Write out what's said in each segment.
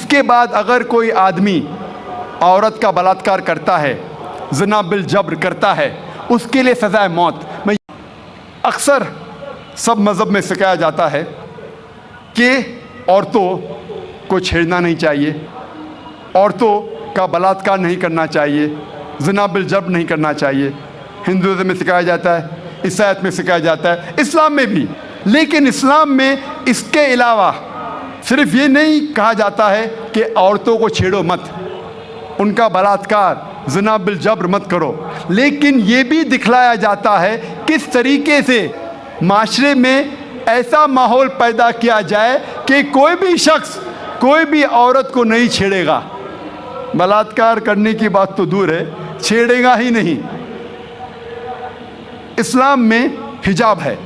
इसके बाद अगर कोई आदमी औरत का बलात्कार करता है, ज़िना बिल जब्र करता है, उसके लिए सज़ाए मौत। अक्सर सब मज़हब में सिखाया जाता है कि औरतों को छेड़ना नहीं चाहिए, औरतों का बलात्कार नहीं करना चाहिए, ज़िना बिल जब्र नहीं करना चाहिए। हिंदुज़म में सिखाया जाता है, ईसाईयत में सिखाया जाता है, इस्लाम में भी। लेकिन इस्लाम में इसके अलावा सिर्फ ये नहीं कहा जाता है कि औरतों को छेड़ो मत, उनका बलात्कार ज़िना बिल जब्र मत करो, लेकिन ये भी दिखलाया जाता है किस तरीके से माशरे में ऐसा माहौल पैदा किया जाए कि कोई भी शख्स कोई भी औरत को नहीं छेड़ेगा। बलात्कार करने की बात तो दूर है, छेड़ेगा ही नहीं। इस्लाम में हिजाब है।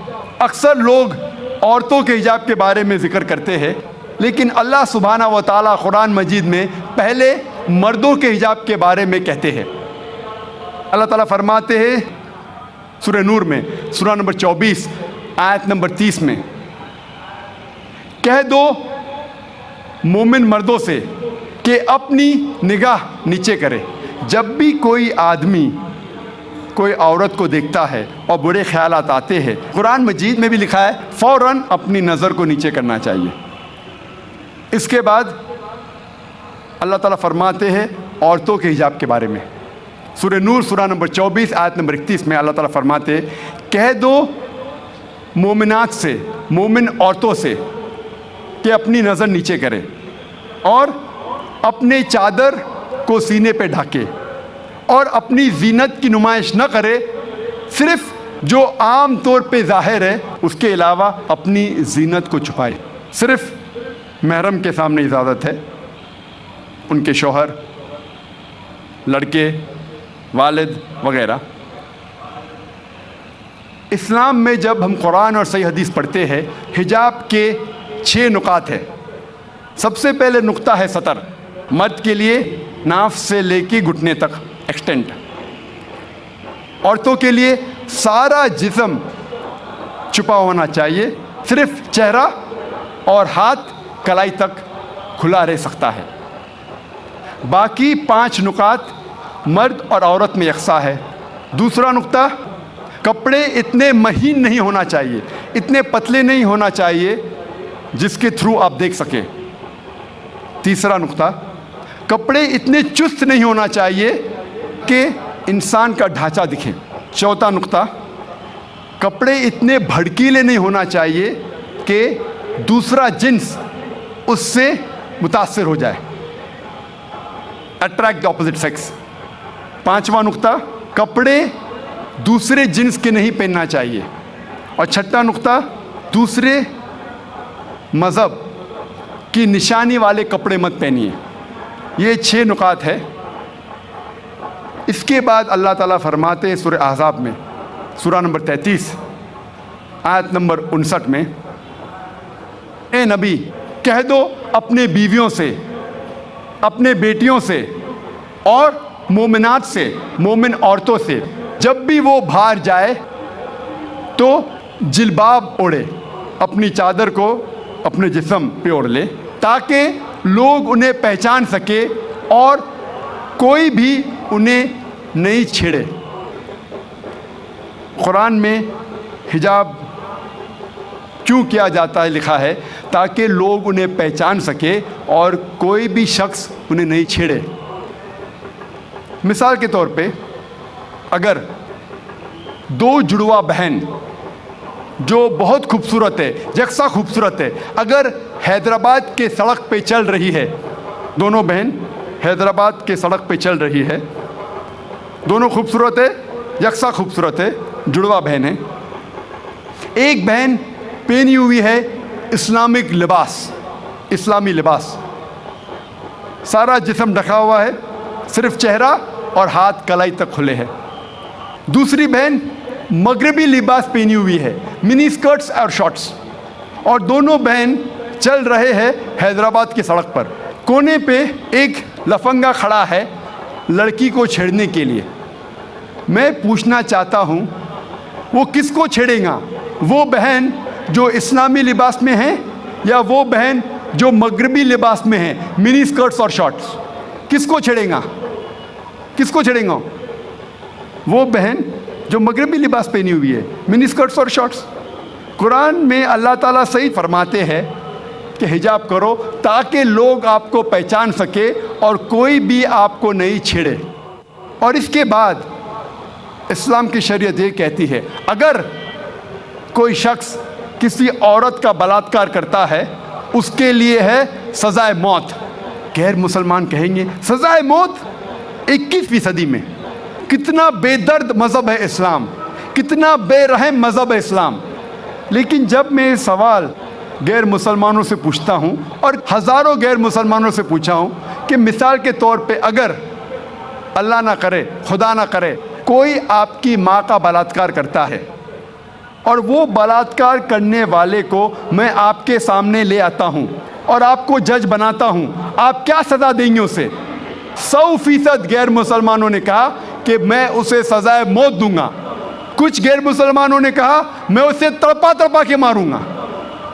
अक्सर लोग औरतों के हिजाब के बारे में ज़िक्र करते हैं, लेकिन अल्लाह सुब्हाना व तआला कुरान मजीद में पहले मर्दों के हिजाब के बारे में कहते हैं। अल्लाह ताला फरमाते हैं सूरह नूर में, सूरह नंबर 24 आयत नंबर 30 में, कह दो मोमिन मर्दों से कि अपनी निगाह नीचे करे। जब भी कोई आदमी कोई औरत को देखता है और बुरे ख्यालात आते हैं, कुरान मजीद में भी लिखा है फ़ौरन अपनी नज़र को नीचे करना चाहिए। इसके बाद अल्लाह ताला फरमाते हैं औरतों के हिजाब के बारे में। सूरह नूर सूरह नंबर 24 आयत नंबर 31 में अल्लाह ताला फरमाते हैं, कह दो मोमिनात से, मोमिन औरतों से कि अपनी नज़र नीचे करें और अपने चादर को सीने पे ढके और अपनी जीनत की नुमाइश न करे, सिर्फ जो आम तौर पे ज़ाहिर है, उसके अलावा अपनी जीनत को छुपाए। सिर्फ महरम के सामने इजाज़त है, उनके शौहर, लड़के, वालिद वगैरह। इस्लाम में जब हम कुरान और सही हदीस पढ़ते हैं, हिजाब के 6 नुकात है। सबसे पहले नुक्ता है सतर, मर्द के लिए नाफ से लेके घुटने तक एक्सटेंट। औरतों के लिए सारा जिस्म छुपा होना चाहिए, सिर्फ चेहरा और हाथ कलाई तक खुला रह सकता है। बाकी 5 नुकात मर्द और औरत में यकसा है। दूसरा नुक्ता, कपड़े इतने महीन नहीं होना चाहिए, इतने पतले नहीं होना चाहिए जिसके थ्रू आप देख सकें। तीसरा नुक्ता, कपड़े इतने चुस्त नहीं होना चाहिए कि इंसान का ढांचा दिखे। चौथा नुक्ता, कपड़े इतने भड़कीले नहीं होना चाहिए कि दूसरा जिन्स उससे मुतासिर हो जाए, अट्रैक्ट द ऑपोजिट सेक्स। पांचवा नुक्ता, कपड़े दूसरे जिन्स के नहीं पहनना चाहिए। और छठा नुक्ता, दूसरे मज़हब की निशानी वाले कपड़े मत पहनिए। ये 6 नुकात है। इसके बाद अल्लाह ताला फरमाते हैं सूरह अहज़ाब में, सूरह नंबर 33 आयत नंबर 59 में, ए नबी कह दो अपने बीवियों से, अपने बेटियों से और मोमिनात से, मोमिन औरतों से, जब भी वो बाहर जाए तो जिल्बाब ओढ़े, अपनी चादर को अपने जिस्म पे ओढ़ ले, ताकि लोग उन्हें पहचान सके और कोई भी उन्हें नहीं छेड़े। कुरान में हिजाब क्यों किया जाता है लिखा है, ताकि लोग उन्हें पहचान सके और कोई भी शख्स उन्हें नहीं छेड़े। मिसाल के तौर पे, अगर 2 जुड़वा बहन जो बहुत खूबसूरत है, यकसा खूबसूरत है, अगर हैदराबाद के सड़क पे चल रही है, दोनों बहन हैदराबाद के सड़क पे चल रही है, दोनों खूबसूरत है, यकसा खूबसूरत है, जुड़वा बहन है। एक बहन पहनी हुई है इस्लामिक लिबास, इस्लामी लिबास, सारा जिस्म ढका हुआ है, सिर्फ चेहरा और हाथ कलाई तक खुले हैं। दूसरी बहन मगरबी लिबास पहनी हुई है, मिनी स्कर्ट्स और शॉर्ट्स, और दोनों बहन चल रहे हैं हैदराबाद की सड़क पर। कोने पे एक लफंगा खड़ा है लड़की को छेड़ने के लिए। मैं पूछना चाहता हूँ, वो किसको छेड़ेगा? वो बहन जो इस्लामी लिबास में है, या वो बहन जो मगरबी लिबास में है, मिनी स्कर्ट्स और शॉर्ट्स, किसको छेड़ेगा? किसको छेड़ेगा? वो बहन जो मगरबी लिबास पहनी हुई है, मिनी स्कर्ट्स और शॉर्ट्स। कुरान में अल्लाह ताला सही फरमाते हैं कि हिजाब करो ताकि लोग आपको पहचान सके और कोई भी आपको नहीं छेड़े। और इसके बाद इस्लाम की शरीयत ये कहती है, अगर कोई शख्स किसी औरत का बलात्कार करता है उसके लिए है सजाए मौत। गैर मुसलमान कहेंगे सजाए मौत 21वीं सदी में? कितना बेदर्द मज़हब है इस्लाम, कितना बेरहम मज़हब है इस्लाम। लेकिन जब मैं ये सवाल गैर मुसलमानों से पूछता हूँ, और हज़ारों गैर मुसलमानों से पूछा हूँ कि मिसाल के तौर पे अगर अल्लाह ना करे, खुदा ना करे, कोई आपकी माँ का बलात्कार करता है और वो बलात्कार करने वाले को मैं आपके सामने ले आता हूँ और आपको जज बनाता हूँ, आप क्या सज़ा देंगे उसे? 100% गैर मुसलमानों ने कहा कि मैं उसे सजाए मौत दूंगा। कुछ गैर मुसलमानों ने कहा मैं उसे तड़पा तड़पा के मारूंगा।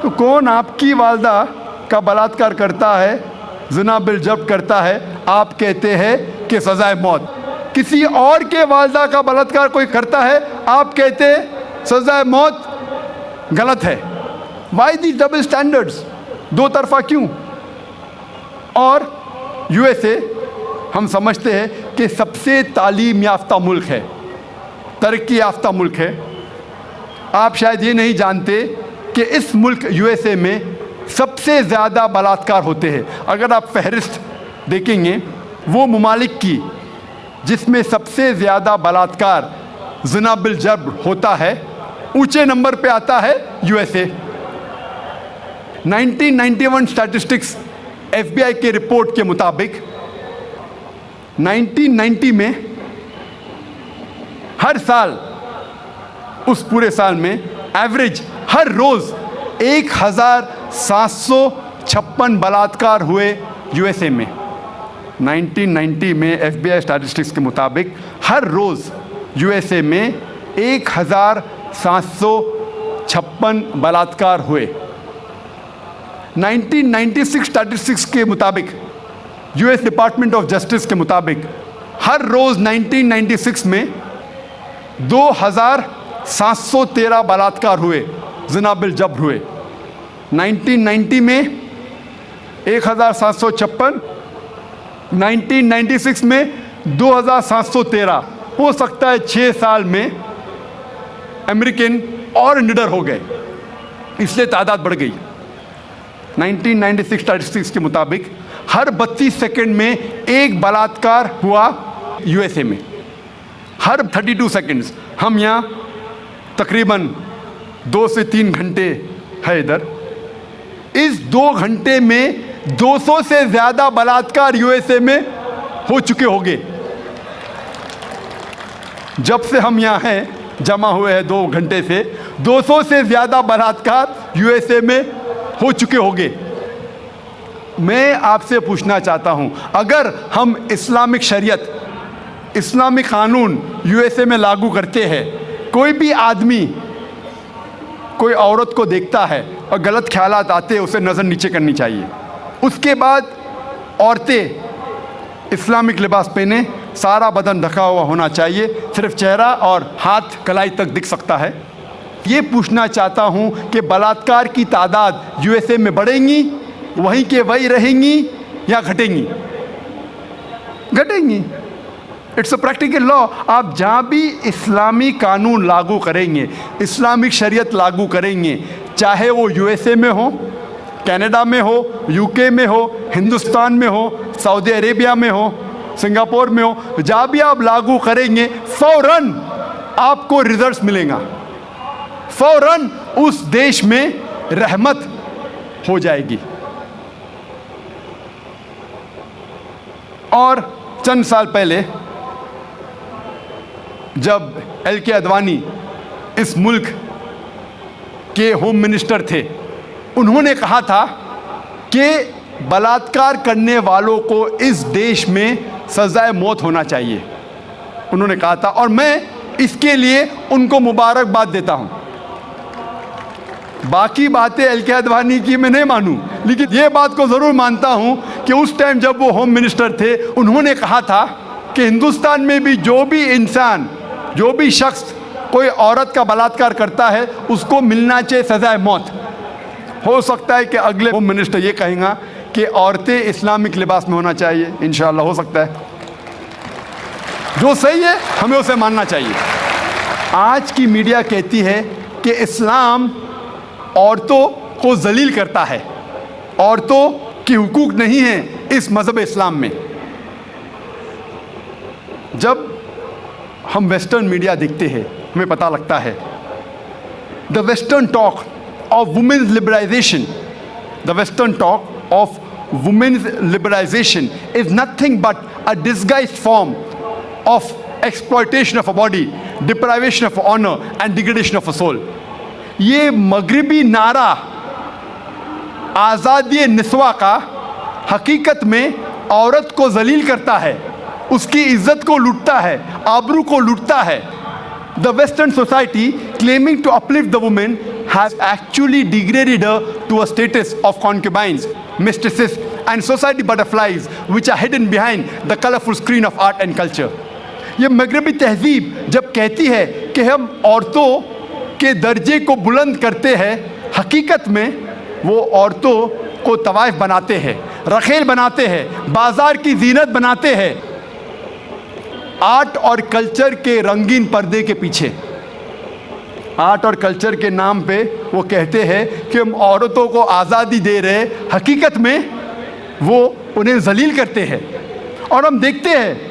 तो कौन आपकी वालदा का बलात्कार करता है, ज़िना बिल जब्त करता है, आप कहते हैं कि सजाए मौत? किसी और के वालदा का बलात्कार कोई करता है, आप कहते हैं सजाए मौत? गलत है। वाई दी डबल स्टैंडर्ड्स? दो तरफा क्यों? और यूएसए हम समझते हैं कि सबसे तालीम याफ्ता मुल्क है, तरक्की याफ्ता मुल्क है। आप शायद ये नहीं जानते कि इस मुल्क यूएसए में सबसे ज़्यादा बलात्कार होते हैं। अगर आप फहरिस्त देखेंगे वो ममालिक की जिसमें सबसे ज़्यादा बलात्कार, ज़िना बिल जब्र होता है, ऊंचे नंबर पे आता है यूएसए। 1991 स्टैटिस्टिक्स एफबीआई के रिपोर्ट के मुताबिक 1990 में हर साल, उस पूरे साल में एवरेज हर रोज़ 1756 बलात्कार हुए यूएसए में। 1990 में एफबीआई स्टैटिस्टिक्स के मुताबिक हर रोज़ यूएसए में 1756 बलात्कार हुए। 1996 स्टैटिस्टिक्स के मुताबिक, यूएस डिपार्टमेंट ऑफ जस्टिस के मुताबिक, हर रोज़ 1996 में 2713 बलात्कार हुए, ज़िना बिल जब्र हुए। 1990 में 1756, 1996 में 2713। हो सकता है 6 साल में अमेरिकन और निडर हो गए, इसलिए तादाद बढ़ गई। 1996 स्टैटिस्टिक्स के मुताबिक हर 32 सेकंड में एक बलात्कार हुआ यूएसए में, हर 32 सेकंड्स। हम यहाँ तकरीबन 2 से 3 घंटे है इधर। इस 2 घंटे में 200 से ज़्यादा बलात्कार यूएसए में हो चुके होंगे। जब से हम यहाँ हैं, जमा हुए हैं 2 घंटे से, 200 से ज़्यादा बलात्कार यूएसए में हो चुके होंगे। मैं आपसे पूछना चाहता हूँ, अगर हम इस्लामिक शरीयत, इस्लामिक कानून यूएसए में लागू करते हैं, कोई भी आदमी कोई औरत को देखता है और गलत ख्यालात आते हैं, उसे नज़र नीचे करनी चाहिए। उसके बाद औरतें इस्लामिक लिबास पहने, सारा बदन ढका हुआ होना चाहिए, सिर्फ चेहरा और हाथ कलाई तक दिख सकता है। ये पूछना चाहता हूँ कि बलात्कार की तादाद यूएसए में बढ़ेंगी, वहीं के वही रहेंगी या घटेंगी? घटेंगी। It's a practical law. आप जहाँ भी इस्लामी कानून लागू करेंगे, इस्लामिक शरीयत लागू करेंगे, चाहे वो यूएसए में हो, कनाडा में हो, यूके में हो, हिंदुस्तान में हो, सऊदी अरेबिया में हो, सिंगापुर में हो, जहाँ भी आप लागू करेंगे फ़ौरन आपको रिजल्ट्स मिलेगा, फ़ौरन उस देश में रहमत हो जाएगी। और चंद साल पहले जब एल.के. अडवाणी इस मुल्क के होम मिनिस्टर थे, उन्होंने कहा था कि बलात्कार करने वालों को इस देश में सजाए मौत होना चाहिए, उन्होंने कहा था। और मैं इसके लिए उनको मुबारकबाद देता हूँ। बाकी बातें एल.के. आडवाणी की मैं नहीं मानूं, लेकिन ये बात को ज़रूर मानता हूं कि उस टाइम जब वो होम मिनिस्टर थे, उन्होंने कहा था कि हिंदुस्तान में भी जो भी इंसान, जो भी शख्स कोई औरत का बलात्कार करता है, उसको मिलना चाहिए सजाए मौत। हो सकता है कि अगले होम मिनिस्टर ये कहेंगे कि औरतें इस्लामिक लिबास में होना चाहिए, इंशाअल्लाह हो सकता है। जो सही है हमें उसे मानना चाहिए। आज की मीडिया कहती है कि इस्लाम औरतों को जलील करता है, औरतों की हुकूक नहीं है इस मज़हब इस्लाम में। जब हम वेस्टर्न मीडिया देखते हैं, हमें पता लगता है the western talk of women's liberalisation, the western talk of women's liberalisation is nothing but a disguised form of exploitation of a body, deprivation of honor and degradation of a soul। ये मगरिबी नारा आज़ादी निस्वा का हकीकत में औरत को जलील करता है, उसकी इज्जत को लूटता है, आबरू को लूटता है। The Western society claiming to uplift the woman has actually degraded her to a status of concubines, mistresses and society butterflies which are hidden behind the colorful screen of art and culture। ये मगरबी तहजीब जब कहती है कि हम औरतों के दर्जे को बुलंद करते हैं, हकीकत में वो औरतों को तवाइफ बनाते हैं, रखेल बनाते हैं, बाजार की जीनत बनाते हैं, आर्ट और कल्चर के रंगीन पर्दे के पीछे। आर्ट और कल्चर के नाम पे वो कहते हैं कि हम औरतों को आज़ादी दे रहे, हकीकत में वो उन्हें जलील करते हैं। और हम देखते हैं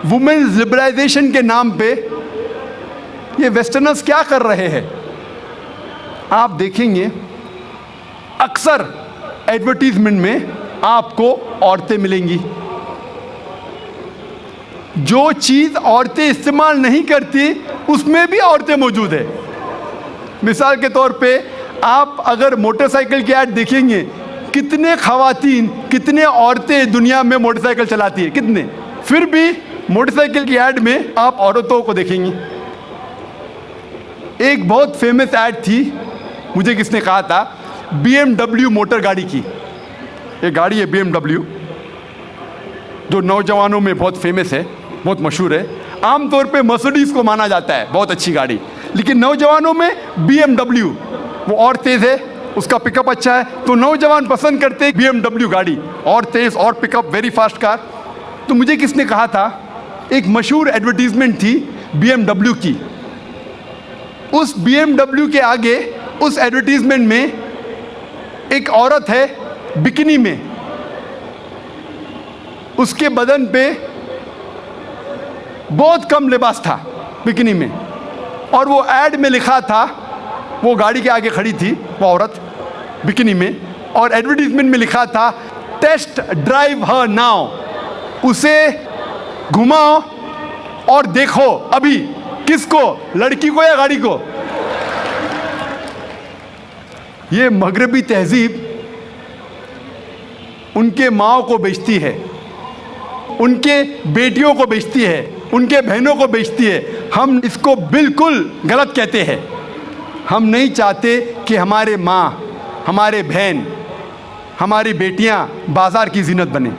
वुमेन्स लिबरलाइजेशन के नाम पे ये वेस्टर्नर्स क्या कर रहे हैं। आप देखेंगे अक्सर एडवर्टीजमेंट में आपको औरतें मिलेंगी। जो चीज़ औरतें इस्तेमाल नहीं करती उसमें भी औरतें मौजूद है। मिसाल के तौर पे आप अगर मोटरसाइकिल की ऐड देखेंगे, कितने ख़वातीन, कितने औरतें दुनिया में मोटरसाइकिल चलाती है, कितने, फिर भी मोटरसाइकिल की ऐड में आप औरतों को देखेंगे। एक बहुत फेमस ऐड थी, मुझे किसने कहा था, BMW मोटर गाड़ी की। एक गाड़ी है BMW जो नौजवानों में बहुत फेमस है, बहुत मशहूर है। आमतौर पे मर्सिडीज़ को माना जाता है बहुत अच्छी गाड़ी, लेकिन नौजवानों में BMW वो और तेज़ है, उसका पिकअप अच्छा है, तो नौजवान पसंद करते हैं BMW गाड़ी, और तेज़ और पिकअप, वेरी फास्ट कार। तो मुझे किसने कहा था, एक मशहूर एडवर्टीजमेंट थी BMW की। उस BMW के आगे उस एडवर्टीजमेंट में एक औरत है बिकिनी में, उसके बदन पे बहुत कम लिबास था बिकिनी में, और वो ऐड में लिखा था, वो गाड़ी के आगे खड़ी थी वो औरत बिकिनी में, और एडवर्टीजमेंट में लिखा था टेस्ट ड्राइव हर नाउ, उसे घुमाओ और देखो अभी, किसको, लड़की को या गाड़ी को। ये मगरबी तहजीब उनके माओ को बेचती है, उनके बेटियों को बेचती है, उनके बहनों को बेचती है। हम इसको बिल्कुल गलत कहते हैं। हम नहीं चाहते कि हमारे माँ, हमारे बहन, हमारी बेटियां बाजार की जीनत बने।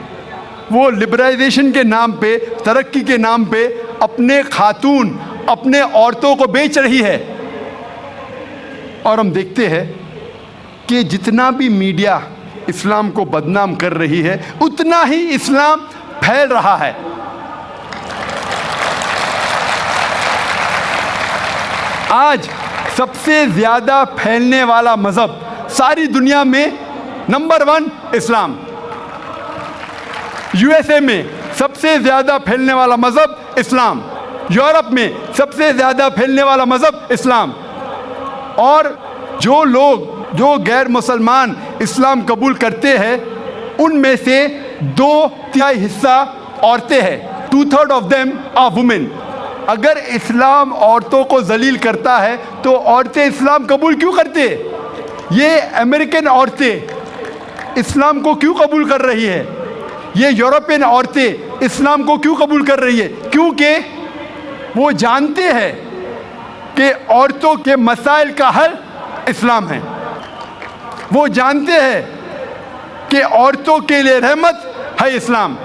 वो लिबरलाइजेशन के नाम पे, तरक्की के नाम पे अपने खातून, अपने औरतों को बेच रही है। और हम देखते हैं कि जितना भी मीडिया इस्लाम को बदनाम कर रही है, उतना ही इस्लाम फैल रहा है। आज सबसे ज़्यादा फैलने वाला मज़हब सारी दुनिया में नंबर 1 इस्लाम। USA में सबसे ज़्यादा फैलने वाला मज़हब इस्लाम, यूरोप में सबसे ज़्यादा फैलने वाला मज़हब इस्लाम। और जो लोग, जो गैर मुसलमान इस्लाम कबूल करते हैं, उनमें से 2/3 हिस्सा औरतें हैं। 2/3 ऑफ देम आर वुमेन। अगर इस्लाम औरतों को जलील करता है तो औरतें इस्लाम कबूल क्यों करते? ये अमेरिकन औरतें इस्लाम को क्यों कबूल कर रही है? ये यूरोपियन औरतें इस्लाम को क्यों कबूल कर रही है? क्योंकि वो जानते हैं कि औरतों के मसाइल का हल इस्लाम है। वो जानते हैं कि औरतों के लिए रहमत है इस्लाम।